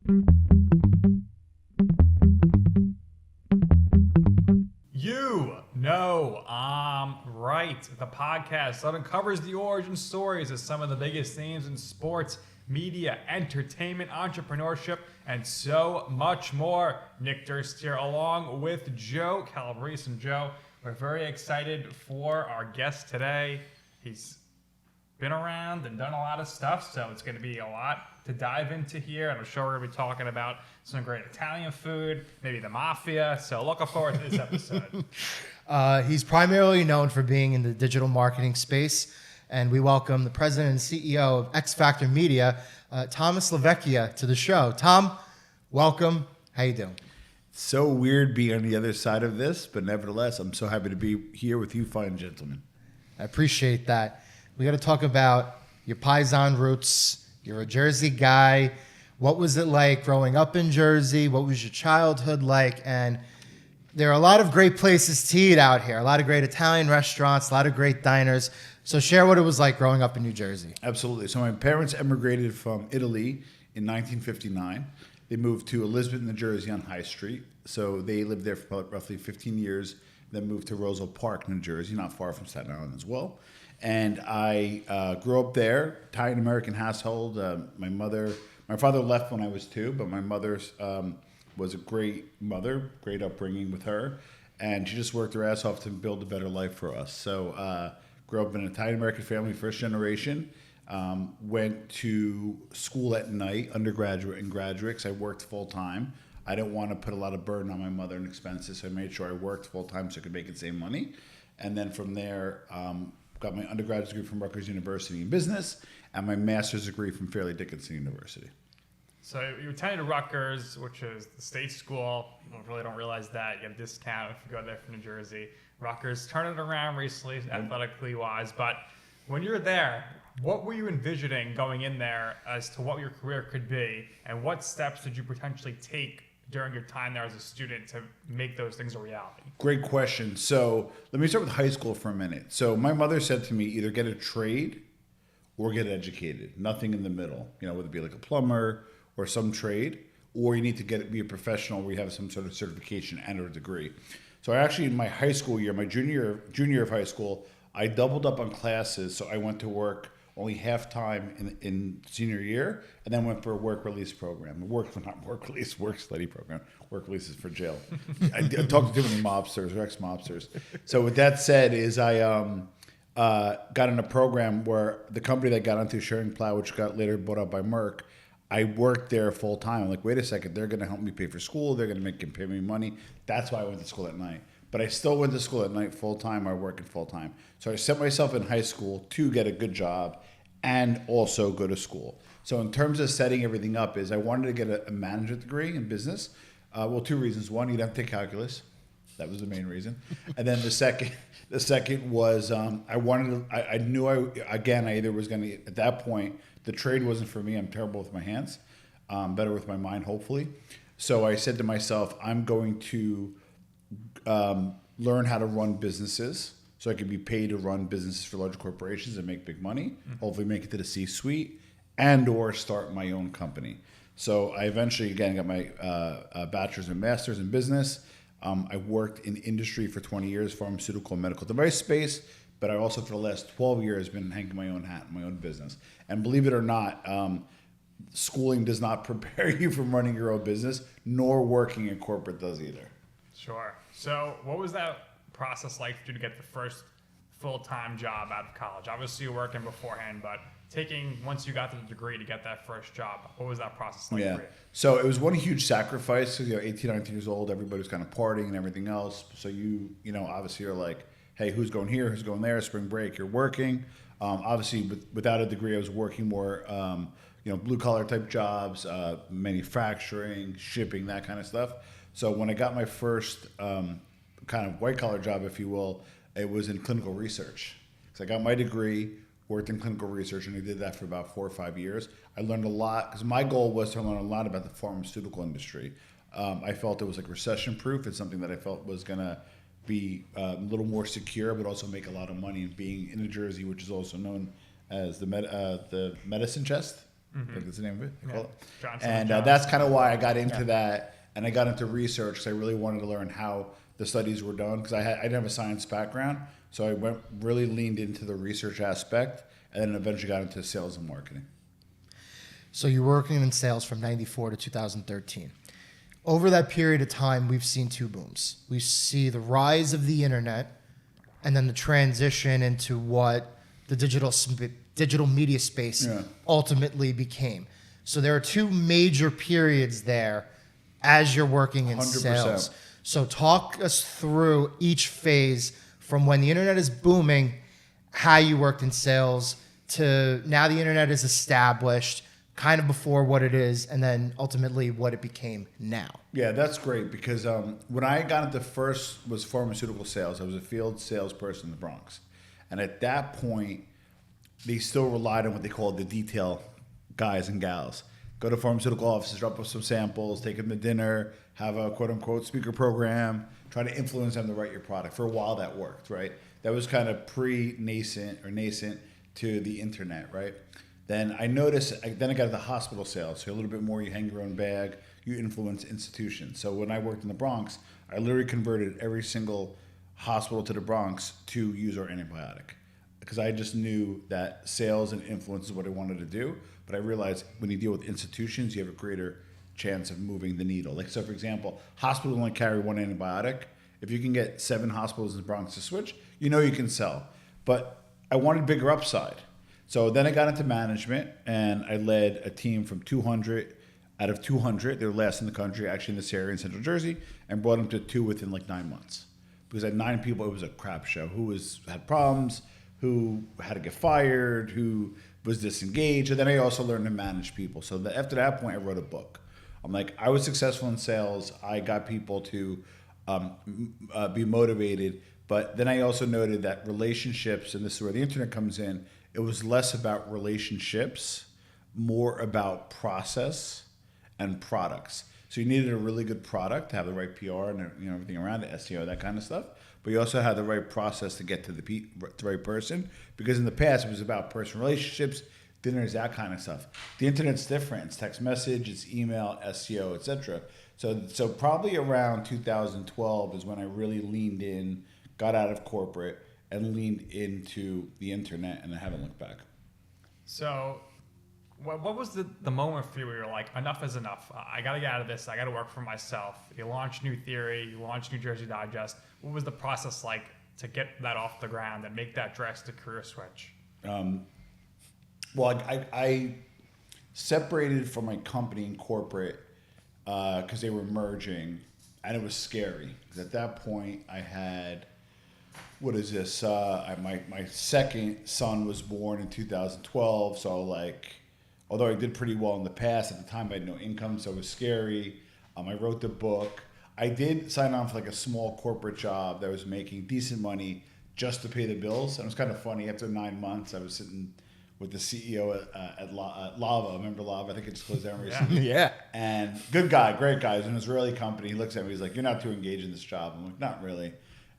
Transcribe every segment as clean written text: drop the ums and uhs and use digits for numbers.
You know I'm right. The podcast that uncovers the origin stories of some of the biggest themes in sports, media, entertainment, entrepreneurship, and so much more. Nick Durst here along with Joe Calabrese. And Joe, we're very excited for our guest today. He's been around and done a lot of stuff, so it's going to be a lot to dive into here. And I'm sure we're going to be talking about some great Italian food, maybe the Mafia. So looking forward to this episode. He's primarily known for being in the digital marketing space, and we welcome the president and CEO of X Factor Media, Tom La Vecchia, to the show. Tom, welcome. How you doing? So weird being on the other side of this, but nevertheless, I'm so happy to be here with you fine gentlemen. I appreciate that. We got to talk about your Paisan roots. You're a Jersey guy. What was it like growing up in Jersey? What was your childhood like? And there are a lot of great places to eat out here, a lot of great Italian restaurants, a lot of great diners. So share what it was like growing up in New Jersey. Absolutely. So my parents emigrated from Italy in 1959. They moved to Elizabeth, New Jersey on High Street. So they lived there for roughly 15 years, then moved to Roselle Park, New Jersey, not far from Staten Island as well. And I grew up there, Italian-American household. My father left when I was 2, but my mother was a great mother, great upbringing with her. And she just worked her ass off to build a better life for us. So grew up in an Italian-American family, first generation. Went to school at night, undergraduate and graduate, because I worked full-time. I didn't want to put a lot of burden on my mother and expenses, so I made sure I worked full-time so I could make the same money. And then from there, got my undergraduate degree from Rutgers University in business and my master's degree from Fairleigh Dickinson University. So you attended Rutgers, which is the state school. You really don't realize that. You get a discount if you go there from New Jersey. Rutgers turned it around recently, athletically wise. But when you're there, what were you envisioning going in there as to what your career could be? And what steps did you potentially take during your time there as a student to make those things a reality? Great question. So let me start with high school for a minute. So my mother said to me, either get a trade or get educated. Nothing in the middle. Whether it be like a plumber or some trade, or you need to be a professional where you have some sort of certification and or degree. So I actually, in my high school year, my junior year of high school, I doubled up on classes. So I went to work only half time in senior year, and then went for a work release program. Work study program. Work release is for jail. I talked to too many mobsters or ex-mobsters. So with that said, is I got in a program where the company that got onto Sharing Plow, which got later bought out by Merck, I worked there full time. I'm like, wait a second, they're going to help me pay for school. They're going to pay me money. That's why I went to school at night. But I still went to school at night full time. I worked full time. So I set myself in high school to get a good job and also go to school. So in terms of setting everything up, is I wanted to get a management degree in business. 2 reasons. One, you'd have to take calculus. That was the main reason. And then the second was I knew I either was going to, at that point, the trade wasn't for me. I'm terrible with my hands, better with my mind, hopefully. So I said to myself, I'm going to learn how to run businesses so I could be paid to run businesses for large corporations and make big money, hopefully make it to the C-suite, and or start my own company. So I eventually, again, got my bachelor's and master's in business. I worked in industry for 20 years, pharmaceutical and medical device space, but I also, for the last 12 years, been hanging my own hat in my own business. And believe it or not, schooling does not prepare you for running your own business, nor working in corporate does either. Sure. So what was that process like for you to get the first full-time job out of college? Obviously you were working beforehand, but once you got the degree to get that first job, what was that process like for you? So it was one huge sacrifice. 18, 19 years old, everybody was kind of partying and everything else. So you obviously you're like, hey, who's going here? Who's going there? Spring break, you're working. Obviously without a degree, I was working more, blue collar type jobs, manufacturing, shipping, that kind of stuff. So when I got my first kind of white collar job, if you will, it was in clinical research. So I got my degree, worked in clinical research, and I did that for about 4 or 5 years. I learned a lot because my goal was to learn a lot about the pharmaceutical industry. I felt it was like recession proof. It's something that I felt was going to be a little more secure, but also make a lot of money. And being in New Jersey, which is also known as the medicine chest. I think that's the name of it. They call it. Johnson And Johnson. that's kind of why I got into that, and I got into research because I really wanted to learn how the studies were done because I didn't have a science background, so I really leaned into the research aspect, and then eventually got into sales and marketing. So you're working in sales from 94 to 2013. Over that period of time, we've seen two booms. We see the rise of the internet and then the transition into what the digital media space ultimately became. So there are two major periods there as you're working in 100%. sales. So talk us through each phase from when the internet is booming, how you worked in sales, to now the internet is established, kind of before what it is, and then ultimately what it became now. Yeah, that's great because when I got into first was pharmaceutical sales. I was a field salesperson in the Bronx. And at that point, they still relied on what they called the detail guys and gals. Go to pharmaceutical offices, drop off some samples, take them to dinner, have a quote-unquote speaker program, try to influence them to write your product. For a while, that worked, right? That was kind of nascent to the internet, right? Then I noticed, then I got into hospital sales. So a little bit more, you hang your own bag, you influence institutions. So when I worked in the Bronx, I literally converted every single hospital to the Bronx to use our antibiotic. Because I just knew that sales and influence is what I wanted to do. But I realized when you deal with institutions, you have a greater chance of moving the needle. Like, so for example, hospitals only carry one antibiotic. If you can get 7 hospitals in the Bronx to switch, you know you can sell. But I wanted bigger upside. So then I got into management and I led a team from 200 out of 200. They were last in the country, actually in this area in Central Jersey, and brought them to 2 within like 9 months. Because I had 9 people, it was a crap show. Who had problems, who had to get fired, who was disengaged. And then I also learned to manage people. So after that point, I wrote a book. I'm like, I was successful in sales. I got people to be motivated. But then I also noted that relationships, and this is where the internet comes in, it was less about relationships, more about process and products. So you needed a really good product to have the right PR and everything around it, SEO, that kind of stuff. But you also had the right process to get to the right person. Because in the past, it was about personal relationships, dinners, that kind of stuff. The internet's different. It's text message, it's email, SEO, etc. So probably around 2012 is when I really leaned in, got out of corporate, and leaned into the internet, and I haven't looked back. So what was the moment for you where you're like, enough is enough? I got to get out of this. I got to work for myself. You launched New Theory. You launched New Jersey Digest. What was the process like to get that off the ground and make that drastic career switch? Well, I separated from my company in corporate because they were merging, and it was scary. Because at that point, I had, what is this? My second son was born in 2012, so like, although I did pretty well in the past, at the time I had no income, so it was scary. I wrote the book. I did sign on for like a small corporate job that was making decent money just to pay the bills. And it was kind of funny. After 9 months, I was sitting with the CEO at Lava. Remember Lava? I think it just closed down recently. Yeah. And good guy, great guy. It was an Israeli company. He looks at me. He's like, "You're not too engaged in this job." I'm like, "Not really."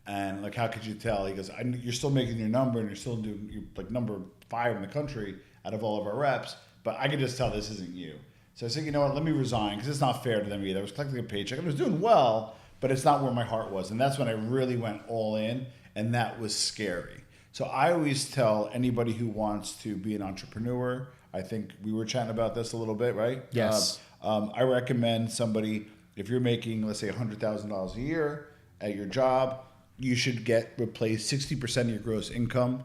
And like, "How could you tell?" He goes, "You're still making your number, and you're still doing, you're like number 5 in the country out of all of our reps. But I could just tell this isn't you." So I said, "You know what? Let me resign because it's not fair to them either." I was collecting a paycheck. I was doing well, but it's not where my heart was. And that's when I really went all in, and that was scary. So I always tell anybody who wants to be an entrepreneur, I think we were chatting about this a little bit, right? Yes. I recommend somebody, if you're making, let's say, $100,000 a year at your job, you should replace 60% of your gross income,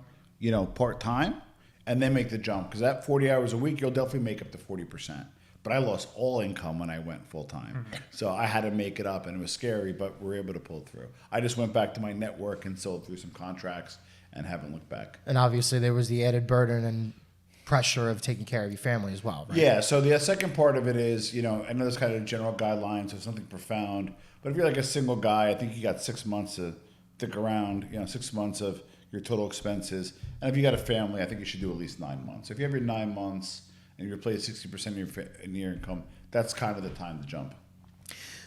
part-time, and then make the jump. Because that 40 hours a week, you'll definitely make up to 40%. But I lost all income when I went full-time. Mm-hmm. So I had to make it up, and it was scary, but we were able to pull through. I just went back to my network and sold through some contracts and haven't looked back. And obviously there was the added burden and pressure of taking care of your family as well, right? Yeah, so the second part of it is, I know there's kind of general guidelines of something profound, but if you're like a single guy, I think you got 6 months to stick around, 6 months of your total expenses. And if you got a family, I think you should do at least 9 months. If you have your 9 months and you replace 60% of your income, that's kind of the time to jump.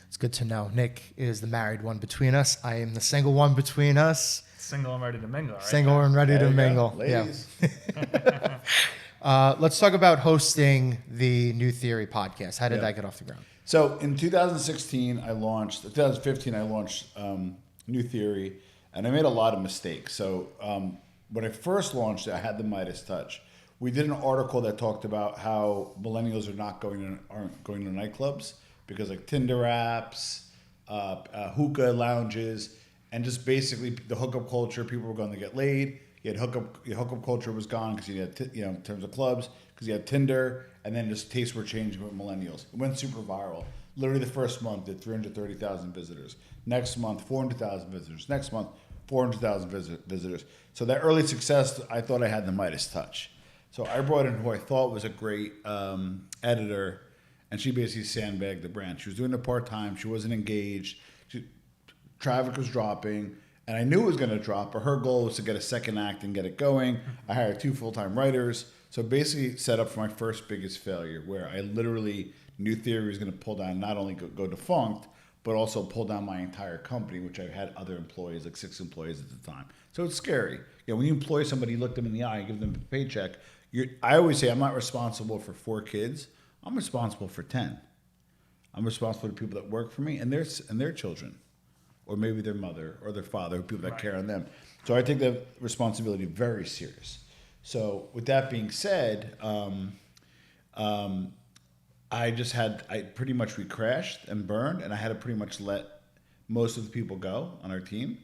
It's good to know. Nick is the married one between us. I am the single one between us. Single and ready to mingle, right? Single and ready to mingle. Ladies. Yeah. Let's talk about hosting the New Theory podcast. How did that get off the ground? So in 2015, I launched New Theory, and I made a lot of mistakes. So when I first launched it, I had the Midas touch. We did an article that talked about how millennials aren't going to nightclubs because like Tinder apps, hookah lounges, and just basically the hookup culture. People were going to get laid. Your hookup culture was gone because you had in terms of clubs, because you had Tinder, and then just tastes were changing with millennials. It went super viral. Literally the first month did 330,000 visitors. Next month 400,000 visitors. Next month 400,000 visitors. So that early success, I thought I had the Midas touch. So I brought in who I thought was a great editor, and she basically sandbagged the brand. She was doing it part-time. She wasn't engaged. Traffic was dropping, and I knew it was going to drop, but her goal was to get a second act and get it going. I hired 2 full-time writers. So basically set up for my first biggest failure, where I literally New Theory was going to pull down, not only go defunct, but also pull down my entire company, which I had other employees, like 6 employees at the time. So it's scary. When you employ somebody, you look them in the eye, give them a paycheck. I always say I'm not responsible for 4 kids. I'm responsible for 10. I'm responsible for the people that work for me and their children, or maybe their mother or their father, people that care on them. So I take that responsibility very serious. So with that being said, we crashed and burned, and I had to pretty much let most of the people go on our team.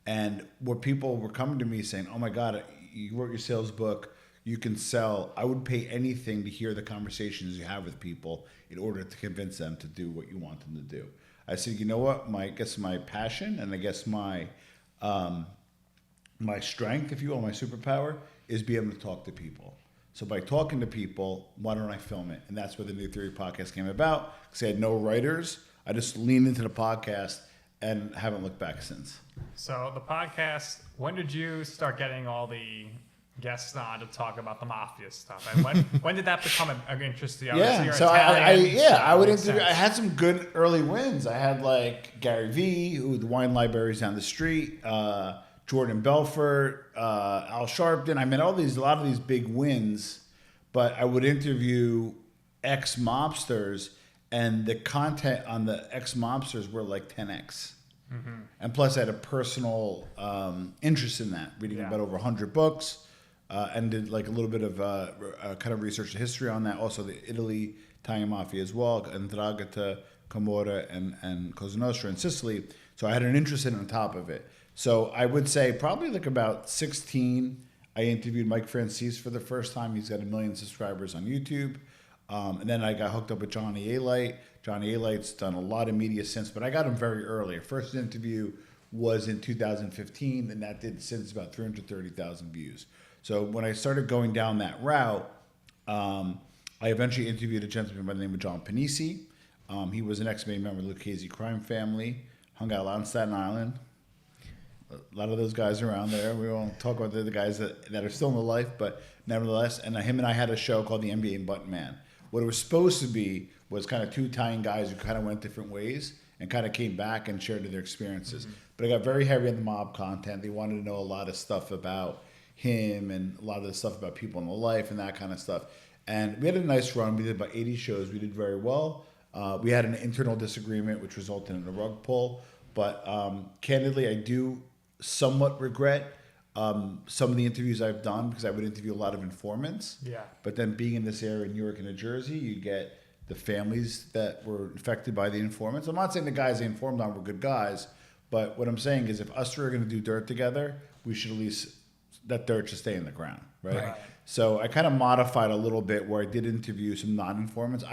And what people were coming to me saying, "Oh my God, you wrote your sales book, you can sell." I would pay anything to hear the conversations you have with people in order to convince them to do what you want them to do. I said, you know what? I guess my passion, and I guess my strength, if you will, my superpower, is be able to talk to people. So by talking to people, why don't I film it? And that's where the New Theory podcast came about. Because I had no writers. I just leaned into the podcast and haven't looked back since. So the podcast, when did you start getting all the guests on to talk about the Mafia stuff? And when did that become an interest to you? Yeah, so I would interview. I had some good early wins. I had like Gary Vee, who the wine libraries down the street, Jordan Belfort, Al Sharpton. I mean, a lot of these big wins, but I would interview ex-mobsters, and the content on the ex-mobsters were like 10x. Mm-hmm. And plus, I had a personal interest in that, reading about over 100 books, and did like a little bit of kind of research the history on that. Also, the Italian Mafia as well, Ndrangheta, Camorra, and Cosa Nostra in Sicily. So I had an interest in it on top of it. So I would say probably like about 16, I interviewed Mike Francis for the first time. He's got 1 million subscribers on YouTube. And then I got hooked up with Johnny Alite. Johnny Alite's done a lot of media since, but I got him very early. Our first interview was in 2015, and that did since about 330,000 views. So when I started going down that route, I eventually interviewed a gentleman by the name of John Panisi. He was an ex-main member of the Lucchese crime family, hung out on Staten Island. A lot of those guys around there. We won't talk about the guys that are still in the life, but nevertheless. And him and I had a show called the NBA Button Man. What it was supposed to be was kind of 2 Italian guys who kind of went different ways and kind of came back and shared their experiences. Mm-hmm. But I got very heavy on the mob content. They wanted to know a lot of stuff about him and a lot of the stuff about people in the life and that kind of stuff. And we had a nice run. We did about 80 shows. We did very well. We had an internal disagreement, which resulted in a rug pull. But candidly, I do somewhat regret some of the interviews I've done, because I would interview a lot of informants. Yeah. But then being in this area in New York and New Jersey, you get the families that were affected by the informants. I'm not saying the guys they informed on were good guys, but what I'm saying is if us 3 are going to do dirt together, we should at least, that dirt should stay in the ground, right? So I kind of modified a little bit where I did interview some non-informants.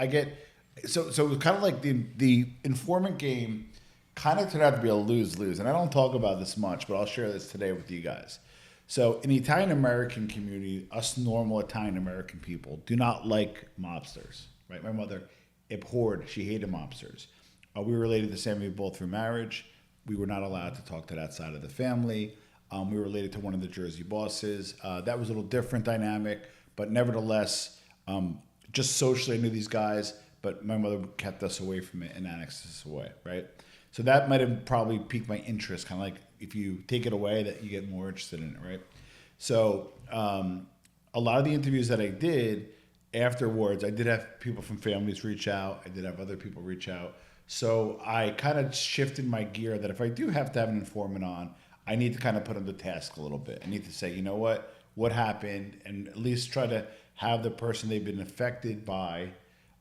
So it was kind of like the informant game kind of turned out to be a lose-lose. And I don't talk about this much, but I'll share this today with you guys. So in the Italian-American community, us normal Italian-American people do not like mobsters, right? My mother abhorred, she hated mobsters. We were related to Sammy both through marriage. We were not allowed to talk to that side of the family. We were related to one of the Jersey bosses. That was a little different dynamic, but nevertheless, just socially I knew these guys, but my mother kept us away from it and annexed us away, right? So that might have probably piqued my interest, kind of like if you take it away, that you get more interested in it, right? So a lot of the interviews that I did afterwards, I did have people from families reach out. I did have other people reach out. So I kind of shifted my gear that if I do have to have an informant on, I need to kind of put them to task a little bit. I need to say, you know what happened, and at least try to have the person they've been affected by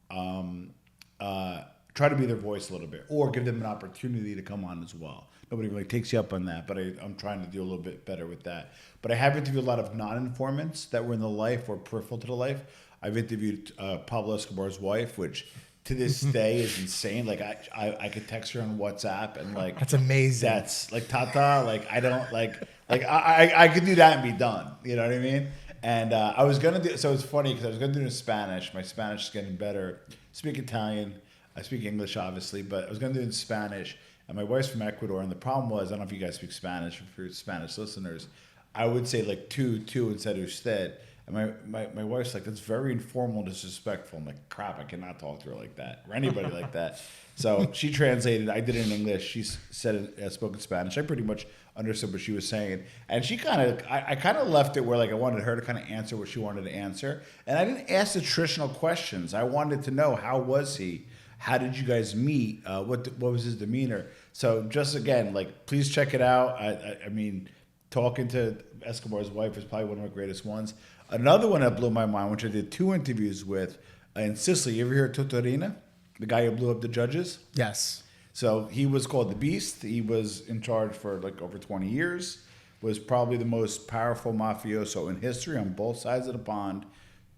try to be their voice a little bit, or give them an opportunity to come on as well. Nobody really takes you up on that, but I'm trying to do a little bit better with that. But I have interviewed a lot of non-informants that were in the life or peripheral to the life. I've interviewed Pablo Escobar's wife, which to this day is insane. Like I could text her on WhatsApp and like That's amazing. That's like Tata. Like I don't like I could do that and be done. You know what I mean? And I was gonna do. So it's funny because I was gonna do it in Spanish. My Spanish is getting better. I speak Italian. I speak English, obviously, but I was gonna do it in Spanish. And my wife's from Ecuador, and the problem was, I don't know if you guys speak Spanish, if you're Spanish listeners, I would say like tú instead of usted. And my wife's like, that's very informal and disrespectful. I'm like, crap, I cannot talk to her like that, or anybody like that. So she translated, I did it in English, she said it, spoke in Spanish. I pretty much understood what she was saying. And she I kind of left it where like I wanted her to kind of answer what she wanted to answer. And I didn't ask the traditional questions. I wanted to know, how was he? How did you guys meet? What was his demeanor? So just again, like, please check it out. I mean, talking to Escobar's wife is probably one of my greatest ones. Another one that blew my mind, which I did 2 interviews with in Sicily. You ever hear of Totorina, the guy who blew up the judges? Yes. So he was called the Beast. He was in charge for like over 20 years. Was probably the most powerful mafioso in history on both sides of the pond.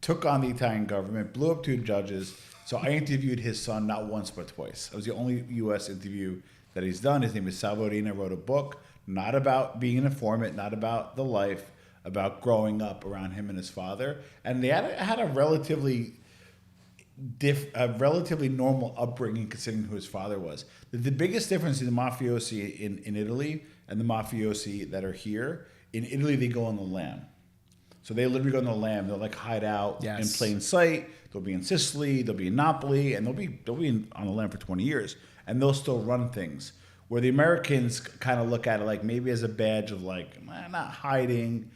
Took on the Italian government, blew up 2 judges. So I interviewed his son not once but twice. It was the only U.S. interview that he's done. His name is Salvorina. Wrote a book, not about being an informant, not about the life, about growing up around him and his father. And they had a relatively normal upbringing considering who his father was. The biggest difference in the mafiosi in Italy and the mafiosi that are here, in Italy they go on the lam. So they literally go on the lam. They'll like hide out in plain sight. They'll be in Sicily, they'll be in Napoli, and they'll be on the land for 20 years, and they'll still run things. Where the Americans kind of look at it like maybe as a badge of like not hiding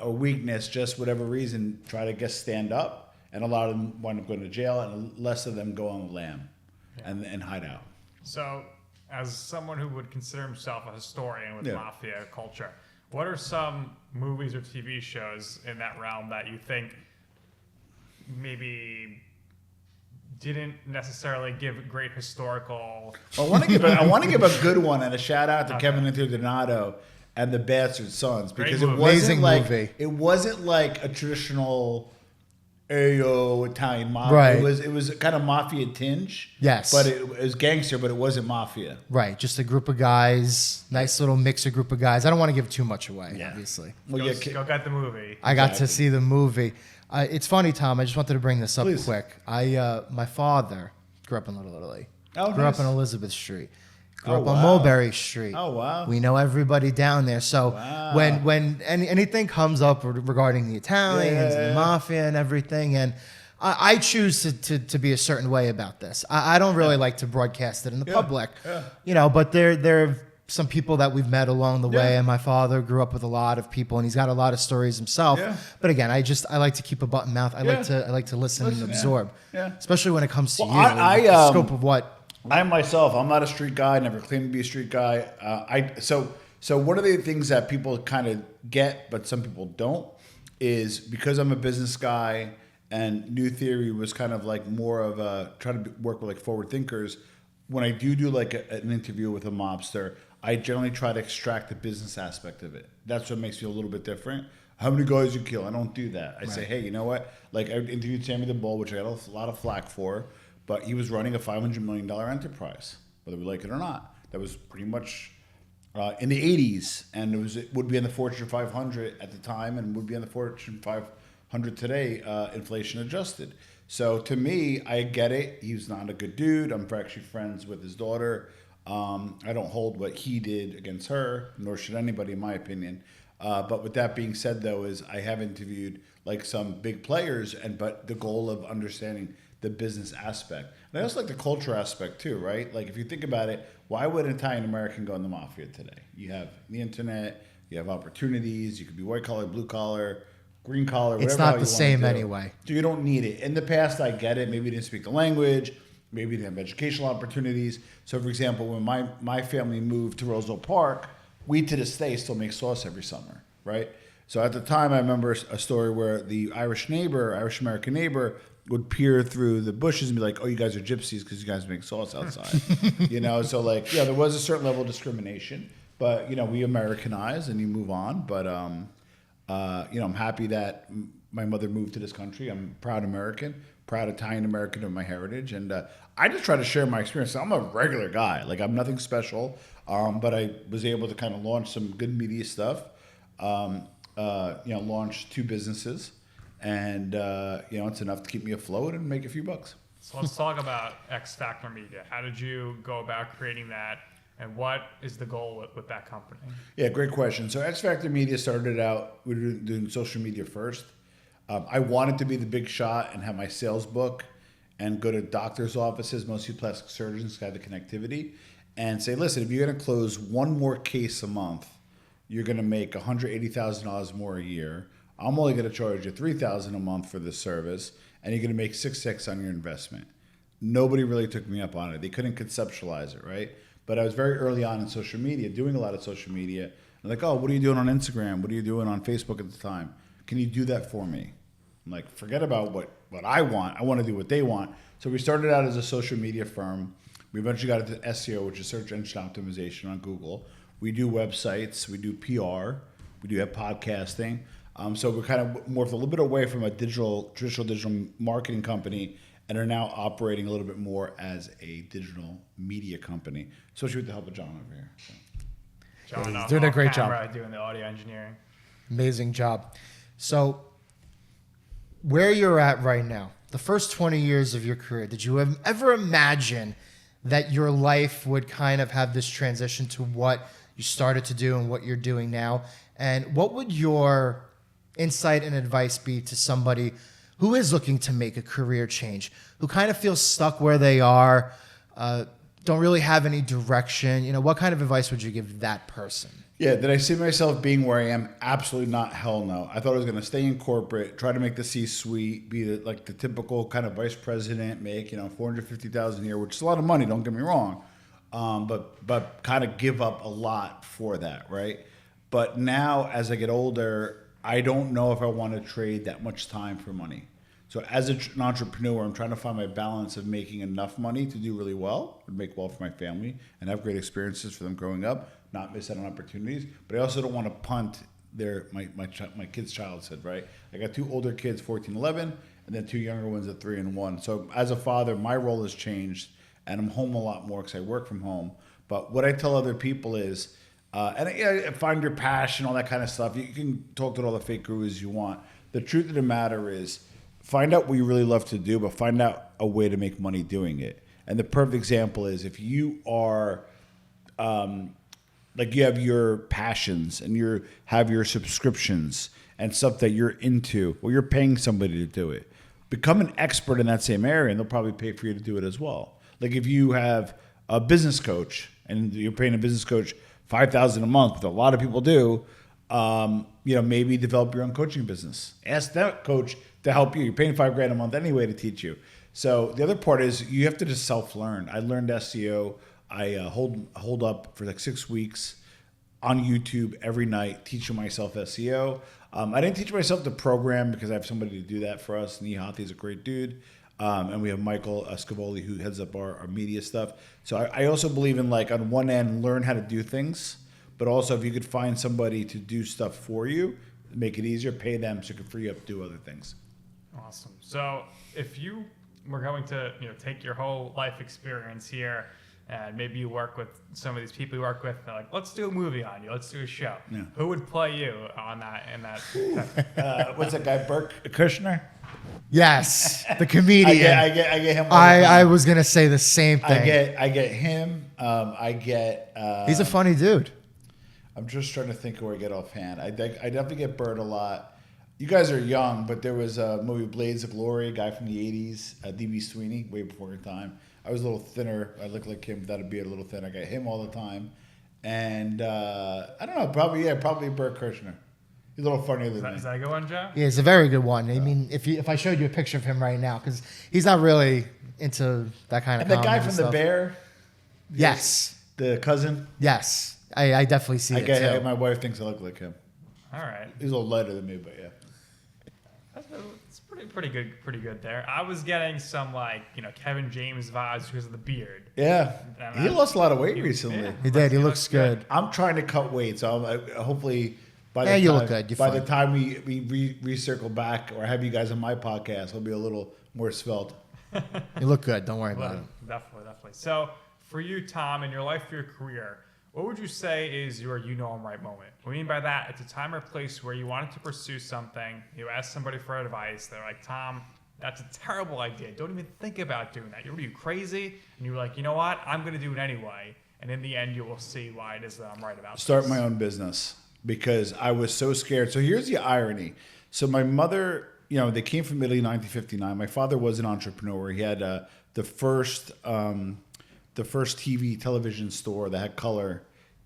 or weakness, just whatever reason, try to stand up, and a lot of them wind up going to jail, and less of them go on the lam and hide out. So, as someone who would consider himself a historian with mafia culture, what are some movies or TV shows in that realm that you think maybe didn't necessarily give great historical? I want to give a good one and a shout out to Kevin Donato and the Bastard Sons, because it wasn't like a traditional Italian mafia. Right. It was kind of mafia tinge. Yes. But it was gangster, but it wasn't mafia. Right, just a group of guys, nice little mixer group of guys. I don't want to give too much away, obviously. Well, Go get the movie. I got to see the movie. It's funny, Tom. I just wanted to bring this up quick. My father grew up in Little Italy. Oh, grew up on Elizabeth Street. Grew up on Mulberry Street. Oh, wow. We know everybody down there. So when anything comes up regarding the Italians and the mafia and everything, and I choose to be a certain way about this. I don't really like to broadcast it in the public, but there are some people that we've met along the way, and my father grew up with a lot of people, and he's got a lot of stories himself. Yeah. But again, I like to keep a button mouth. I like to listen and absorb, especially when it comes to the scope of what. I myself, I'm not a street guy. Never claimed to be a street guy. So one of the things that people kind of get, but some people don't, is because I'm a business guy, and New Theory was kind of like more of a try to work with like forward thinkers. When I do like an interview with a mobster, I generally try to extract the business aspect of it. That's what makes me a little bit different. How many guys you kill? I don't do that. I say, hey, you know what? Like I interviewed Sammy the Bull, which I got a lot of flack for. But he was running a $500 million enterprise, whether we like it or not. That was pretty much in the 80s, and it would be in the Fortune 500 at the time, and would be in the Fortune 500 today, inflation adjusted. So to me, I get it. He's not a good dude. I'm actually friends with his daughter. I don't hold what he did against her, nor should anybody, in my opinion. But with that being said, though, is I have interviewed like some big players, but the goal of understanding the business aspect. And I also like the culture aspect too, right? Like if you think about it, why would an Italian American go in the mafia today? You have the internet, you have opportunities, you could be white collar, blue collar, green collar, whatever. It's not the you wanna same do. anyway. So you don't need it. In the past, I get it. Maybe you didn't speak the language. Maybe you didn't have educational opportunities. So, for example, when my family moved to Roseville Park, we to this day still make sauce every summer, right? So at the time, I remember a story where the Irish American neighbor, would peer through the bushes and be like, "Oh, you guys are gypsies because you guys make sauce outside." So like, there was a certain level of discrimination, but we Americanize and you move on. But I'm happy that my mother moved to this country. I'm proud American, proud Italian American of my heritage, and I just try to share my experience. I'm a regular guy, like I'm nothing special, but I was able to kind of launch some good media stuff. Launched 2 businesses. And, it's enough to keep me afloat and make a few bucks. So let's talk about X Factor Media. How did you go about creating that? And what is the goal with that company? Yeah, great question. So X Factor Media started out, we were doing social media first. I wanted to be the big shot and have my sales book and go to doctor's offices, mostly plastic surgeons, have the connectivity, and say, listen, if you're going to close one more case a month, you're going to make $180,000 more a year. I'm only going to charge you $3,000 a month for this service, and you're going to make 6x on your investment. Nobody really took me up on it. They couldn't conceptualize it, right? But I was very early on in social media, doing a lot of social media. I'm like, oh, what are you doing on Instagram? What are you doing on Facebook at the time? Can you do that for me? I'm like, forget about what I want. I want to do what they want. So we started out as a social media firm. We eventually got into SEO, which is search engine optimization on Google. We do websites. We do PR. We do have podcasting. So we're kind of morphed a little bit away from a traditional digital marketing company and are now operating a little bit more as a digital media company, especially with the help of John over here. So. John, He's doing a great job. Doing the audio engineering. Amazing job. So where you're at right now, the first 20 years of your career, did you ever imagine that your life would kind of have this transition to what you started to do and what you're doing now? And what would your insight and advice be to somebody who is looking to make a career change, who kind of feels stuck where they are, don't really have any direction? What kind of advice would you give that person? Yeah, did I see myself being where I am? Absolutely not. Hell no. I thought I was going to stay in corporate, try to make the C-suite, be the typical kind of vice president, make $450,000 a year, which is a lot of money. Don't get me wrong, but kind of give up a lot for that, right? But now, as I get older, I don't know if I want to trade that much time for money. So as an entrepreneur, I'm trying to find my balance of making enough money to do really well, and make well for my family, and have great experiences for them growing up, not miss out on opportunities. But I also don't want to punt my kids' childhood, right? I got 2 older kids, 14, 11, and then 2 younger ones at 3 and 1. So as a father, my role has changed, and I'm home a lot more because I work from home. But what I tell other people is, find your passion, all that kind of stuff. You can talk to all the fake gurus you want. The truth of the matter is, find out what you really love to do, but find out a way to make money doing it. And the perfect example is if you are, you have your passions and you have your subscriptions and stuff that you're into, well, you're paying somebody to do it. Become an expert in that same area, and they'll probably pay for you to do it as well. Like if you have a business coach and you're paying a business coach $5,000 a month, but a lot of people do, maybe develop your own coaching business. Ask that coach to help you. You're paying $5,000 a month anyway to teach you. So the other part is you have to just self-learn. I learned SEO. I hold up for 6 weeks on YouTube every night, teaching myself SEO. I didn't teach myself the program because I have somebody to do that for us. Nihathi's a great dude. And we have Michael Scavoli, who heads up our media stuff. So I also believe in, on one end, learn how to do things, but also if you could find somebody to do stuff for you, make it easier, pay them so it can free you up to do other things. Awesome. So if you were going to take your whole life experience here, and maybe you work with some of these people you work with, they're like, let's do a movie on you, let's do a show. Yeah. Who would play you on that? In that what's that guy, Burke Kushner? Yes, the comedian. I get him. I was gonna say the same thing. I get him. He's a funny dude. I'm just trying to think of where I get offhand. I definitely get Bird a lot. You guys are young, but there was a movie Blades of Glory, a guy from the 80s, D.B. Sweeney, way before your time. I was a little thinner. I looked like him without a beard, a little thin. I got him all the time. And I don't know, probably Burt Kirshner. He's a little funnier than Is that a good one, Joe? Yeah, it's a very good one. I mean, if I showed you a picture of him right now, because he's not really into that kind of. And the guy from stuff. The Bear. Yes. The cousin. Yes. I definitely see it too. My wife thinks I look like him. All right. He's a little lighter than me, but yeah. It's pretty good there. I was getting some Kevin James vibes because of the beard. Yeah. And He lost a lot of weight recently. Yeah. He did. He looks good. I'm trying to cut weight, so hopefully by Yeah, the you time, look good. You're by fine. the time we recircle back or have you guys on my podcast, I'll be a little more svelte. You look good. Don't worry about it. Definitely. So for you, Tom, in your life, your career, what would you say is your I'm right moment? What I mean by that, it's a time or place where you wanted to pursue something, you asked somebody for advice, they're like, Tom, that's a terrible idea. Don't even think about doing that. Are you crazy? And you were like, you know what? I'm going to do it anyway. And in the end, you will see why it is that I'm right about Start this. my own business because I was so scared. So here's the irony. So my mother, they came from Italy in 1959. My father was an entrepreneur. He had the first television store that had color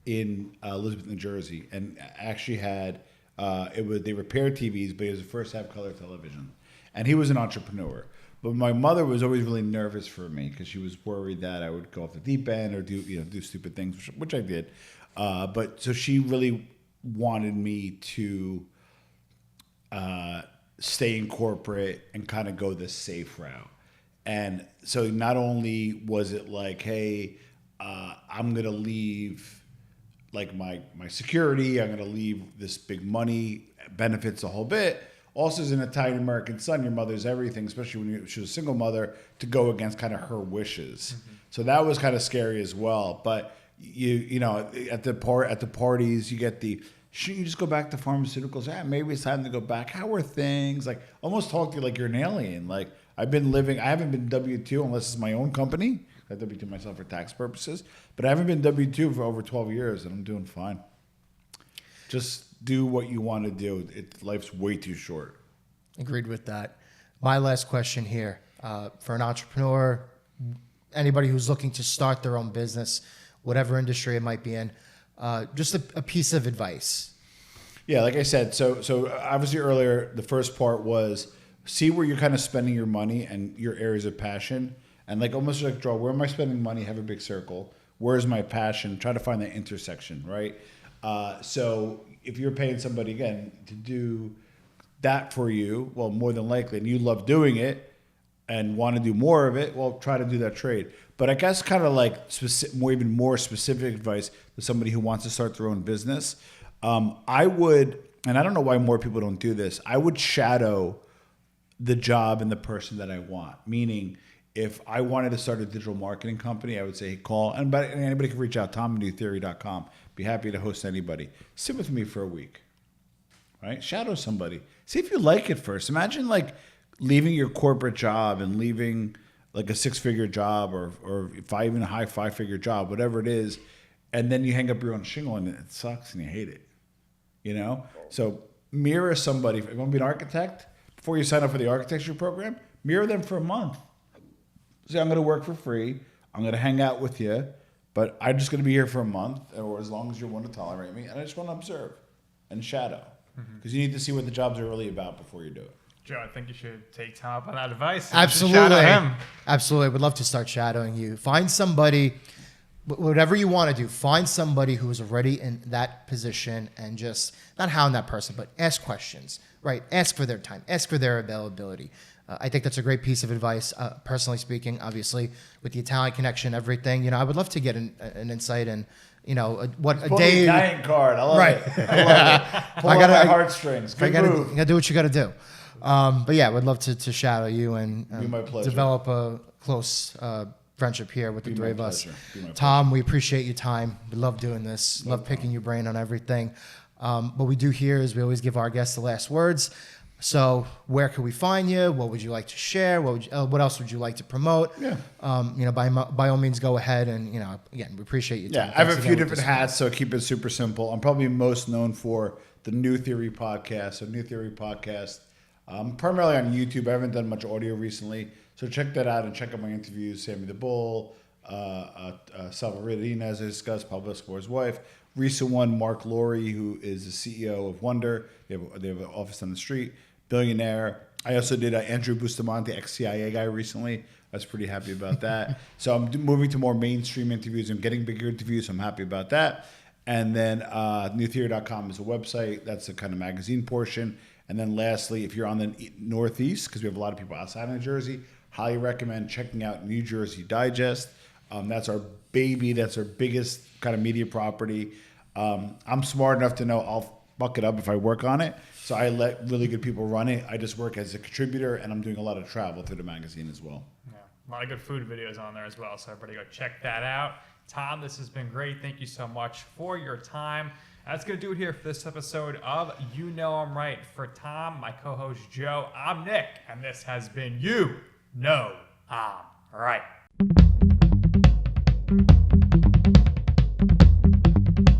in Elizabeth, New Jersey, and actually had they repaired TVs, but it was the first to have color television. And he was an entrepreneur. But my mother was always really nervous for me because she was worried that I would go off the deep end or do stupid things, which I did. But so she really wanted me to stay in corporate and kind of go the safe route. And so not only was it like, hey, I'm going to leave like my security, I'm going to leave this big money, benefits a whole bit. Also, as an Italian-American son, your mother's everything, especially when she was a single mother, to go against kind of her wishes. Mm-hmm. So that was kind of scary as well. But you know, at the parties, you get shouldn't you just go back to pharmaceuticals? Yeah, maybe it's time to go back. How are things? Like, almost talk to you like you're an alien. Like, I haven't been W-2 unless it's my own company. I W-2 myself for tax purposes. But I haven't been W-2 for over 12 years, and I'm doing fine. Just do what you want to do. Life's way too short. Agreed with that. My last question here, for an entrepreneur, anybody who's looking to start their own business, whatever industry it might be in, just a piece of advice. Yeah, like I said, so obviously earlier, the first part was see where you're kind of spending your money and your areas of passion. And like almost like draw, where am I spending money? Have a big circle. Where's my passion? Try to find that intersection, right? So if you're paying somebody, again, to do that for you, well, more than likely, and you love doing it and want to do more of it, well, try to do that trade. But I guess kind of like even more specific advice to somebody who wants to start their own business, I would, and I don't know why more people don't do this, I would shadow the job and the person that I want. Meaning, if I wanted to start a digital marketing company, I would say, hey, call. And anybody can reach out, tomandnewtheory.com. Be happy to host anybody. Sit with me for a week, right? Shadow somebody. See if you like it first. Imagine like leaving your corporate job and leaving like a 6-figure job or even a high 5-figure job, whatever it is, and then you hang up your own shingle and it sucks and you hate it, you know? So mirror somebody. If you want to be an architect, before you sign up for the architecture program, mirror them for a month. Say, I'm going to work for free. I'm going to hang out with you, but I'm just going to be here for a month or as long as you want to tolerate me. And I just want to observe and shadow because you need to see what the jobs are really about before you do it. Joe, I think you should take Tom up on that advice. Absolutely. Shadow him. Absolutely. I would love to start shadowing you. Find somebody, whatever you want to do, find somebody who is already in that position and just not hound that person, but ask questions, right? Ask for their time, ask for their availability. I think that's a great piece of advice. Personally speaking, obviously, with the Italian connection, everything, you know, I would love to get an insight in, you know, what a day. The Italian card. I love right. it. I love it. Pull out my heartstrings. Good move. You got to do what you got to do. But yeah, I would love to shadow you and develop a close friendship here with the three of us. Tom, we appreciate your time. We love doing this. Love picking your brain on everything. What we do here is we always give our guests the last words. So where can we find you? What would you like to share? What else would you like to promote? Yeah. You know, by all means, go ahead and, you know, again, we appreciate you. Yeah, I have a few different hats, so keep it super simple. I'm probably most known for the New Theory podcast. So New Theory podcast, primarily on YouTube. I haven't done much audio recently, so check that out and check out my interviews. Sammy the Bull, Salvaridine, as I discussed, Pablo Escobar's wife. Recent one, Mark Laurie, who is the CEO of Wonder. They have an office on the street. Billionaire. I also did Andrew Bustamante, ex-CIA guy, recently. I was pretty happy about that. So I'm moving to more mainstream interviews. I'm getting bigger interviews. So I'm happy about that. And then newtheater.com is a website. That's the kind of magazine portion. And then lastly, if you're on the Northeast, because we have a lot of people outside of New Jersey, highly recommend checking out New Jersey Digest. That's our baby. That's our biggest kind of media property. I'm smart enough to know I'll fuck it up if I work on it. So I let really good people run it. I just work as a contributor, and I'm doing a lot of travel through the magazine as well. Yeah, a lot of good food videos on there as well. So everybody go check that out. Tom, this has been great. Thank you so much for your time. That's going to do it here for this episode of You Know I'm Right. For Tom, my co-host Joe, I'm Nick, and this has been You Know I'm Right.